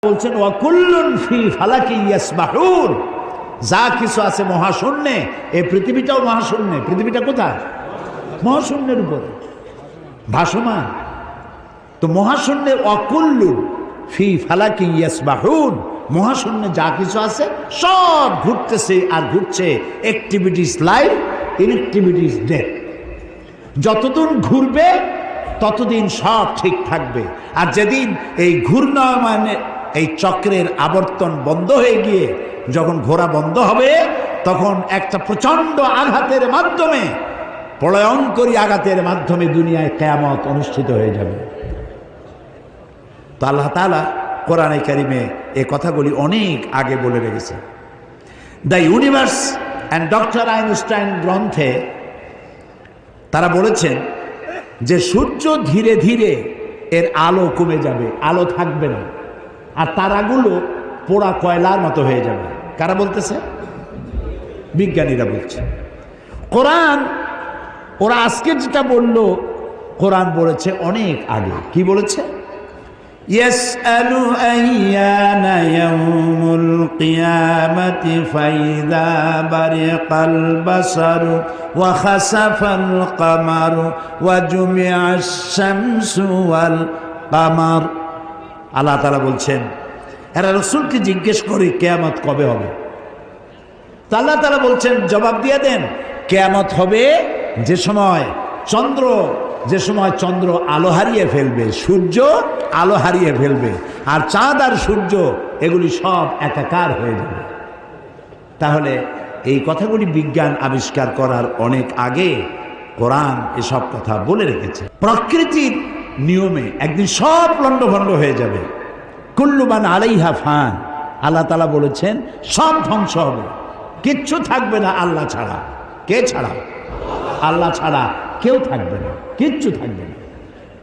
বলছেন ওয়াকুল্লুন ফি ফালাকি ইয়াসবাহুন, যা কিছু আছে মহাশূন্যে, এই পৃথিবীটাও মহাশূন্যে। পৃথিবীটা কোথায়? মহাশূন্যের উপরে ভাসমান। তো মহাশূন্যে ওয়াকুল্লুন ফি ফালাকি ইয়াসবাহুন, মহাশূন্যে যা কিছু আছে সব ঘুরতেছে আর ঘুরছে। Activities life, inactivities death. যতদিন ঘুরবে ততদিন সব ঠিক থাকবে। আর যেদিন এই ঘূর্ণায়মানের এই চক্রের আবর্তন বন্ধ হয়ে গিয়ে যখন ঘোরা বন্ধ হবে, তখন একটা প্রচণ্ড আঘাতের মাধ্যমে, প্রলয়ঙ্করী আঘাতের মাধ্যমে দুনিয়ায় কিয়ামত অনুষ্ঠিত হয়ে যাবে। তো আল্লাহ তাআলা কোরআনে কারিমে এই কথাগুলি অনেক আগে বলে রেখেছে। The universe and doctor Einstein গ্রন্থে তারা বলেছেন যে সূর্য ধীরে ধীরে এর আলো কমে যাবে, আলো থাকবে না, আর তারাগুলো পোড়া কয়লার মতো হয়ে যাবে। কারা বলতেছে? বিজ্ঞানীরা বলছে। কোরআন ওরা আজকে যেটা বলল, কোরআন বলেছে অনেক আগে। কি বলেছে? ইয়াসআলু আইয়ানা ইয়াউমুল কিয়ামাতি ফাইযা বারিকাল বাসারু ওয়া খাসাফাল কামারু ওয়া জুমিআশ শামসু ওয়াল কামার। আল্লাহ তাআলা বলছেন এরা রাসূলকে জিজ্ঞেস করে কিয়ামত কবে হবে। তা আল্লাহ তাআলা বলছেন জবাব দিয়ে দেন, কিয়ামত হবে যে সময় চন্দ্র আলো হারিয়ে ফেলবে, সূর্য আলো হারিয়ে ফেলবে, আর চাঁদ আর সূর্য এগুলি সব একাকার হয়ে যাবে। তাহলে এই কথাগুলি বিজ্ঞান আবিষ্কার করার অনেক আগে কোরআন এসব কথা বলে রেখেছে। প্রকৃতির নিয়মে একদিন সব লণ্ডভণ্ড হয়ে যাবে। কুল্লু মান আলাইহা ফান, আল্লাহ তাআলা বলেছেন সব ধ্বংস হবে, কিচ্ছু থাকবে না আল্লাহ ছাড়া। কে ছাড়া? আল্লাহ ছাড়া কেউ থাকবে না, কিচ্ছু থাকবে না।